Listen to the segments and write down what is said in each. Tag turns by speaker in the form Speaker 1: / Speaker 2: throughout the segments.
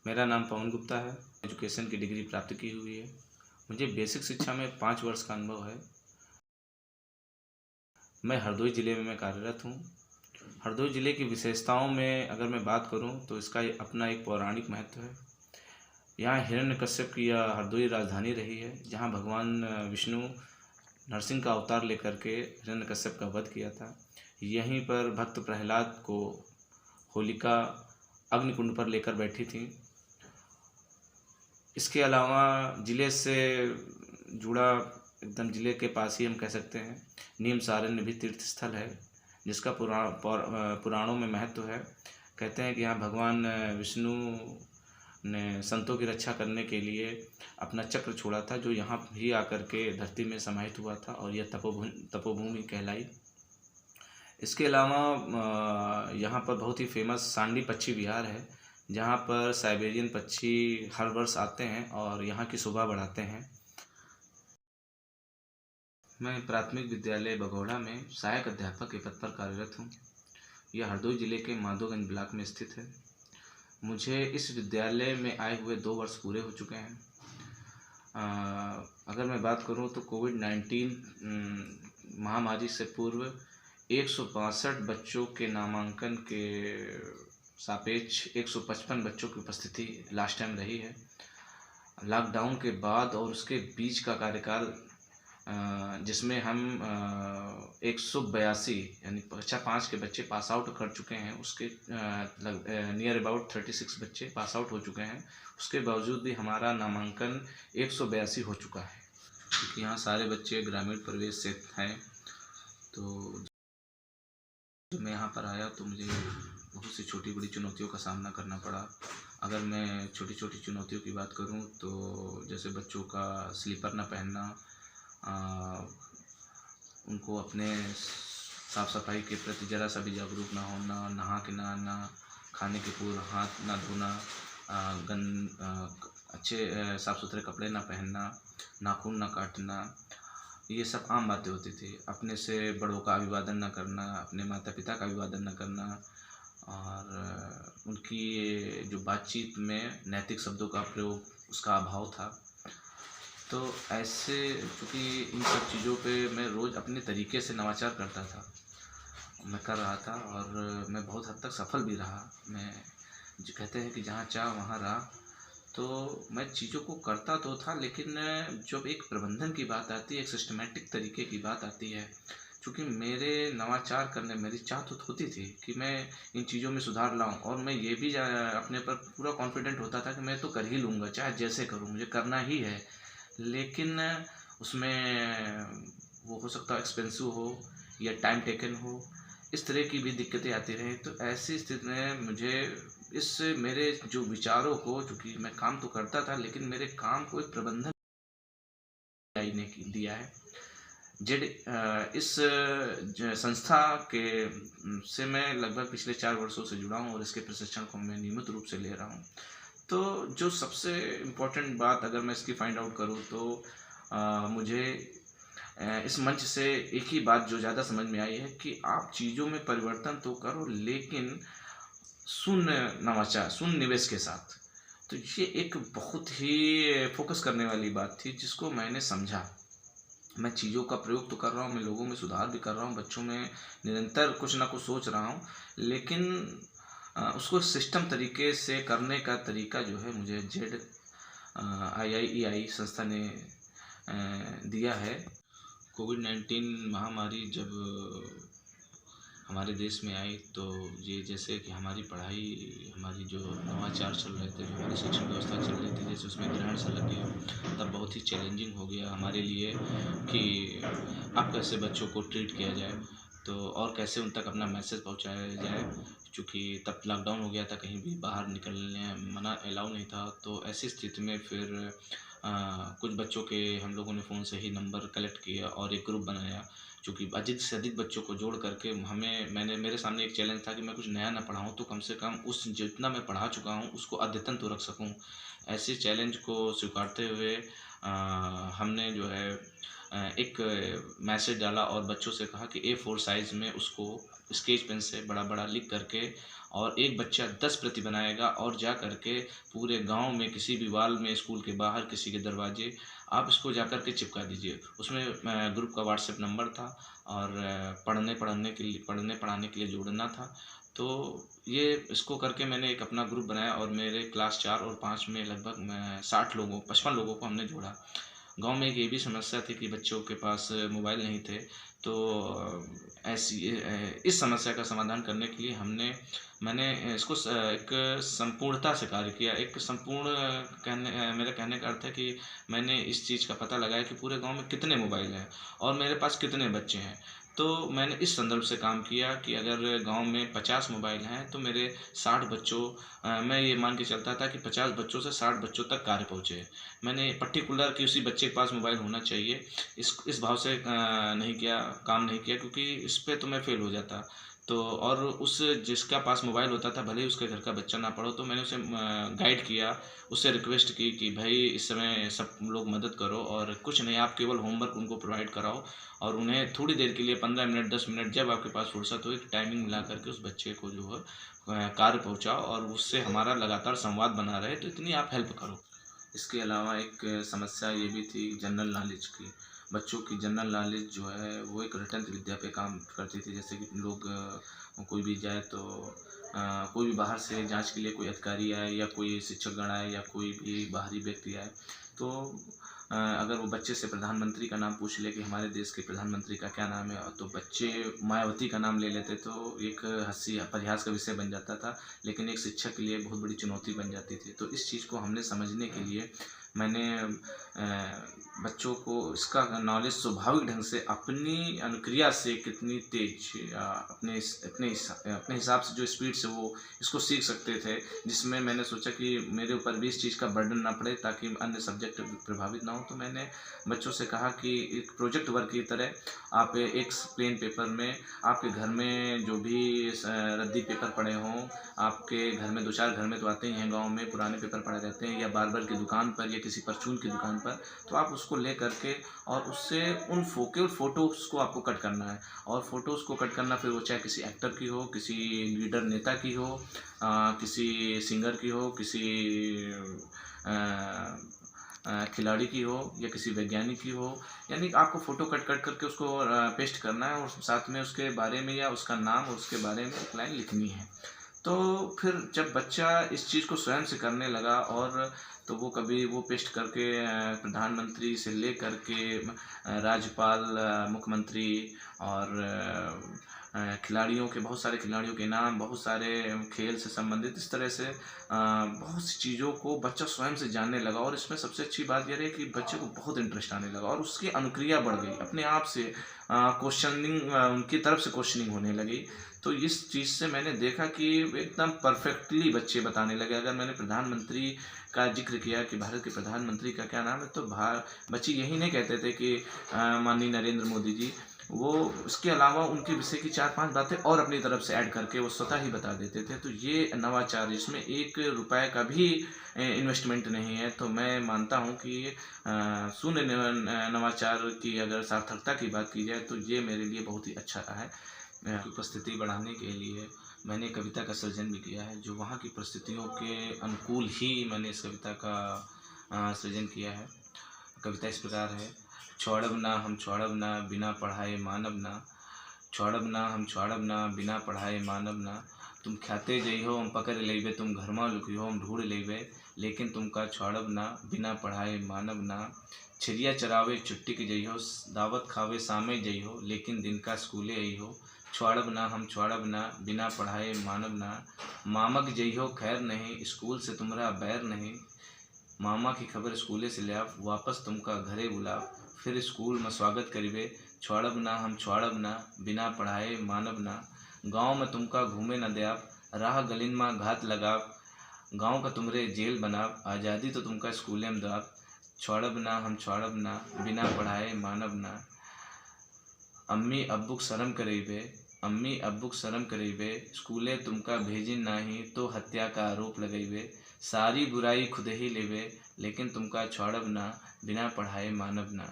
Speaker 1: मेरा नाम पवन गुप्ता है। एजुकेशन की डिग्री प्राप्त की हुई है। मुझे बेसिक शिक्षा में 5 वर्ष का अनुभव है। मैं हरदोई ज़िले में कार्यरत हूँ। हरदोई ज़िले की विशेषताओं में अगर मैं बात करूँ तो इसका अपना एक पौराणिक महत्व है। यहाँ हिरण्यकश्यप की यह हरदोई राजधानी रही है, जहाँ भगवान विष्णु नरसिंह का अवतार लेकर के हिरण्यकश्यप का वध किया था। यहीं पर भक्त प्रहलाद को होलिका अग्निकुंड पर लेकर बैठी थी। इसके अलावा ज़िले से जुड़ा, एकदम ज़िले के पास ही हम कह सकते हैं, नीम सारण्य भी तीर्थ स्थल है, जिसका पुराणों में महत्व है। कहते हैं कि यहाँ भगवान विष्णु ने संतों की रक्षा करने के लिए अपना चक्र छोड़ा था, जो यहाँ ही आकर के धरती में समाहित हुआ था और यह तपोभूमि कहलाई। इसके अलावा यहाँ पर बहुत ही फेमस सांडी पक्षी विहार है, जहाँ पर साइबेरियन पक्षी हर वर्ष आते हैं और यहाँ की शोभा बढ़ाते हैं। मैं प्राथमिक विद्यालय बघौड़ा में सहायक अध्यापक के पद पर कार्यरत हूँ। यह हरदोई जिले के माधोगंज ब्लॉक में स्थित है। मुझे इस विद्यालय में आए हुए 2 वर्ष पूरे हो चुके हैं। अगर मैं बात करूँ तो कोविड-19 महामारी से पूर्व 162 बच्चों के नामांकन के सापेक्ष 155 बच्चों की उपस्थिति लास्ट टाइम रही है। लॉकडाउन के बाद और उसके बीच का कार्यकाल, जिसमें हम 182 यानी कक्षा 5 के बच्चे पास आउट कर चुके हैं, उसके नियर अबाउट 36 बच्चे पास आउट हो चुके हैं। उसके बावजूद भी हमारा नामांकन 182 हो चुका है, क्योंकि यहाँ सारे बच्चे ग्रामीण परिवेश से हैं। तो जब मैं यहाँ पर आया तो मुझे बहुत सी छोटी बड़ी चुनौतियों का सामना करना पड़ा। अगर मैं छोटी छोटी चुनौतियों की बात करूँ तो जैसे बच्चों का स्लीपर न पहनना, उनको अपने साफ़ सफाई के प्रति ज़रा सा भी जागरूक ना होना, नहा के ना आना, खाने के पूर्व हाथ ना धोना, अच्छे साफ़ सुथरे कपड़े ना पहनना, नाखून ना काटना, ये सब आम बातें होती थी। अपने से बड़ों का अभिवादन न करना, अपने माता पिता का अभिवादन न करना, और उनकी जो बातचीत में नैतिक शब्दों का प्रयोग, उसका अभाव था। तो ऐसे, चूँकि इन सब चीज़ों पे मैं रोज़ अपने तरीके से नवाचार करता था, मैं कर रहा था और मैं बहुत हद तक सफल भी रहा। मैं जो कहते हैं कि जहाँ चाह वहाँ राह, तो मैं चीज़ों को करता तो था, लेकिन जब एक प्रबंधन की बात आती है, एक सिस्टमैटिक तरीके की बात आती है, चूँकि मेरे नवाचार करने मेरी चाह तो होती थी कि मैं इन चीज़ों में सुधार लाऊं, और मैं ये भी अपने पर पूरा कॉन्फिडेंट होता था कि मैं तो कर ही लूँगा, चाहे जैसे करूँ, मुझे करना ही है। लेकिन उसमें वो हो सकता है एक्सपेंसिव हो या टाइम टेकन हो, इस तरह की भी दिक्कतें आती रहीं। तो ऐसी स्थिति में मुझे इस मेरे जो विचारों को, चूँकि मैं काम तो करता था, लेकिन मेरे काम को एक प्रबंधन ने दिया है। इस संस्था के से मैं लगभग पिछले 4 वर्षों से जुड़ा हूँ और इसके प्रशिक्षण को मैं नियमित रूप से ले रहा हूँ। तो जो सबसे इम्पोर्टेंट बात अगर मैं इसकी फाइंड आउट करूँ तो मुझे इस मंच से एक ही बात जो ज़्यादा समझ में आई है कि आप चीज़ों में परिवर्तन तो करो, लेकिन शून्य नवाचार, शून्य निवेश के साथ। तो ये एक बहुत ही फोकस करने वाली बात थी, जिसको मैंने समझा। मैं चीज़ों का प्रयोग तो कर रहा हूँ, मैं लोगों में सुधार भी कर रहा हूँ, बच्चों में निरंतर कुछ ना कुछ सोच रहा हूँ, लेकिन उसको सिस्टम तरीके से करने का तरीका जो है मुझे ZIIEI संस्था ने दिया है। कोविड-19 महामारी जब हमारे देश में आई, तो ये जैसे कि हमारी पढ़ाई, हमारी जो नवाचार चल रहे थे, जो हमारी शिक्षण व्यवस्था चल रही थी, जैसे उसमें ग्रहण सा लग गया, तब बहुत ही चैलेंजिंग हो गया हमारे लिए कि अब कैसे बच्चों को ट्रीट किया जाए, तो और कैसे उन तक अपना मैसेज पहुंचाया जाए। चूँकि तब लॉकडाउन हो गया था, कहीं भी बाहर निकलने मना, अलाउ नहीं था। तो ऐसी स्थिति में फिर कुछ बच्चों के हम लोगों ने फ़ोन से ही नंबर कलेक्ट किया और एक ग्रुप बनाया, चूँकि अधिक से अधिक बच्चों को जोड़ करके मेरे सामने एक चैलेंज था कि मैं कुछ नया ना पढ़ाऊँ, तो कम से कम उस जितना मैं पढ़ा चुका हूँ उसको अद्यतन तो रख सकूँ। ऐसे चैलेंज को स्वीकारते हुए हमने जो है एक मैसेज डाला और बच्चों से कहा कि A4 साइज़ में उसको स्केच पेन से बड़ा बड़ा लिख करके और एक बच्चा 10 प्रति बनाएगा और जा करके पूरे गांव में किसी भी वाल में, स्कूल के बाहर, किसी के दरवाजे आप इसको जा कर के चिपका दीजिए। उसमें ग्रुप का व्हाट्सएप नंबर था और पढ़ने पढ़ाने के लिए जोड़ना था। तो ये इसको करके मैंने एक अपना ग्रुप बनाया और मेरे क्लास 4 और 5 में लगभग 55 लोगों को हमने जोड़ा। गांव में एक ये भी समस्या थी कि बच्चों के पास मोबाइल नहीं थे, तो इस समस्या का समाधान करने के लिए मैंने इसको एक संपूर्णता से कार्य किया। एक संपूर्ण मेरा कहने का अर्थ है कि मैंने इस चीज़ का पता लगाया कि पूरे गांव में कितने मोबाइल हैं और मेरे पास कितने बच्चे हैं। तो मैंने इस संदर्भ से काम किया कि अगर गांव में 50 मोबाइल हैं तो मेरे 60 बच्चों मैं ये मान के चलता था कि 50 बच्चों से 60 बच्चों तक कार्य पहुँचे। मैंने पर्टिकुलर कि उसी बच्चे के पास मोबाइल होना चाहिए इस भाव से काम नहीं किया, क्योंकि इस पे तो मैं फेल हो जाता। तो और उस जिसका पास मोबाइल होता था, भले ही उसके घर का बच्चा ना पढ़ो, तो मैंने उसे गाइड किया, उससे रिक्वेस्ट की कि भाई इस समय सब लोग मदद करो और कुछ नहीं, आप केवल होमवर्क उनको प्रोवाइड कराओ और उन्हें थोड़ी देर के लिए 15 मिनट 10 मिनट जब आपके पास फुर्सत हो एक टाइमिंग मिला करके उस बच्चे को जो है कार्य पहुँचाओ और उससे हमारा लगातार संवाद बना रहे, तो इतनी आप हेल्प करो। इसके अलावा एक समस्या ये भी थी जनरल नॉलेज की। बच्चों की जनरल नॉलेज जो है वो एक रटंत विद्या पे काम करती थी। जैसे कि लोग कोई भी जाए तो कोई भी बाहर से जांच के लिए कोई अधिकारी आए या कोई शिक्षकगण आए या कोई भी बाहरी व्यक्ति आए, तो अगर वो बच्चे से प्रधानमंत्री का नाम पूछ ले कि हमारे देश के प्रधानमंत्री का क्या नाम है, तो बच्चे मायावती का नाम ले लेते, तो एक हंसी परिहास का विषय बन जाता था, लेकिन एक शिक्षक के लिए बहुत बड़ी चुनौती बन जाती थी। तो इस चीज़ को हमने समझने के लिए मैंने बच्चों को इसका नॉलेज स्वाभाविक ढंग से अपनी अनुक्रिया से कितनी तेज अपने हिसाब से जो स्पीड से वो इसको सीख सकते थे, जिसमें मैंने सोचा कि मेरे ऊपर भी इस चीज़ का बर्डन ना पड़े ताकि अन्य सब्जेक्ट प्रभावित ना हो। तो मैंने बच्चों से कहा कि एक प्रोजेक्ट वर्क की तरह आप एक प्लेन पेपर में आपके घर में जो भी रद्दी पेपर पड़े हों, आपके घर में 2-4 घर में तो आते ही हैं, गांव में पुराने पेपर पड़े रहते हैं, या बार्बर की दुकान पर या किसी परचून की दुकान पर, तो आप उसको ले करके और उससे उन फोटोज़ को आपको कट करना है। और फोटोज़ को कट करना, फिर वो चाहे किसी एक्टर की हो, किसी लीडर नेता की हो, किसी सिंगर की हो, किसी खिलाड़ी की हो या किसी वैज्ञानिक की हो, यानी आपको फ़ोटो कट करके उसको पेस्ट करना है और साथ में उसके बारे में या उसका नाम और उसके बारे में एक लाइन लिखनी है। तो फिर जब बच्चा इस चीज़ को स्वयं से करने लगा, और तो वो कभी वो पेस्ट करके प्रधानमंत्री से ले करके राज्यपाल, मुख्यमंत्री और खिलाड़ियों के, बहुत सारे खिलाड़ियों के नाम, बहुत सारे खेल से संबंधित, इस तरह से बहुत सी चीज़ों को बच्चा स्वयं से जानने लगा। और इसमें सबसे अच्छी बात यह है कि बच्चे को बहुत इंटरेस्ट आने लगा और उसकी अनुक्रिया बढ़ गई, अपने आप से क्वेश्चनिंग उनकी तरफ से क्वेश्चनिंग होने लगी। तो इस चीज़ से मैंने देखा कि एकदम परफेक्टली बच्चे बताने लगे। अगर मैंने प्रधानमंत्री का जिक्र किया कि भारत के प्रधानमंत्री का क्या नाम है, तो बच्चे यही नहीं कहते थे कि माननीय नरेंद्र मोदी जी, वो इसके अलावा उनके विषय की 4-5 बातें और अपनी तरफ से ऐड करके वो स्वतः ही बता देते थे। तो ये नवाचार, इसमें 1 रुपए का भी इन्वेस्टमेंट नहीं है। तो मैं मानता हूँ कि शून्य नवाचार की अगर सार्थकता की बात की जाए तो ये मेरे लिए बहुत ही अच्छा रहा है। उपस्थिति बढ़ाने के लिए मैंने कविता का सृजन भी किया है, जो वहाँ की परिस्थितियों के अनुकूल ही मैंने इस कविता का सृजन किया है। कविता इस प्रकार है: छोड़ब ना हम छोड़ब ना, बिना पढ़ाए मानब ना। छोड़ब ना हम छोड़ब ना, बिना पढ़ाए मानब ना। तुम खाते जइहो हम पकड़ लेबे, तुम घर में लुकिहो हम ढूंढ लेबे, लेकिन तुमका छोड़ब ना, बिना पढ़ाए मानब ना। चिड़िया चरावे छुट्टी के जइहो, दावत खावे सामे जइहो, लेकिन दिन का स्कूले अइहो। छोड़ब ना हम छोड़ब ना, बिना पढ़ाए मानब ना। मामक जइहो खैर नहीं, स्कूल से तुमरा बैर नहीं। मामा की खबर स्कूले से ले आप, वापस तुमका घरे बुलाव, फिर स्कूल में स्वागत करिबे। छोड़ब ना हम छोड़ब ना, बिना पढ़ाए मानब ना। गाँव में तुमका घूमे न देव, राह गलिन में घात लगाव। गाँव का तुमरे जेल बनाव, आज़ादी तो तुमका स्कूले में दाव। छोड़ब ना हम छोड़ब ना, बिना पढ़ाए मानब ना। अम्मी अब्बुक शर्म करेबे, अम्मी अब्बुक शर्म करेबे, स्कूले तुमका भेजिन नाही तो हत्या का आरोप लगेबे। सारी बुराई खुद ही लेबे, लेकिन तुमका छोड़ब ना, बिना पढ़ाए मानब ना।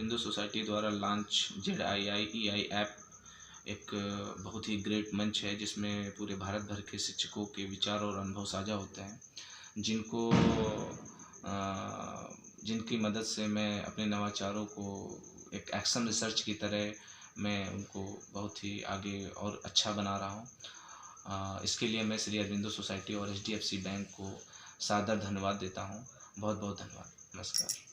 Speaker 1: अरबिंदो सोसाइटी द्वारा लॉन्च ZIIEI ऐप एक बहुत ही ग्रेट मंच है, जिसमें पूरे भारत भर के शिक्षकों के विचार और अनुभव साझा होते हैं, जिनको जिनकी मदद से मैं अपने नवाचारों को एक एक्शन रिसर्च की तरह मैं उनको बहुत ही आगे और अच्छा बना रहा हूँ। इसके लिए मैं श्री अरबिंदो सोसाइटी और HDFC बैंक को सादर धन्यवाद देता हूँ। बहुत बहुत धन्यवाद। नमस्कार।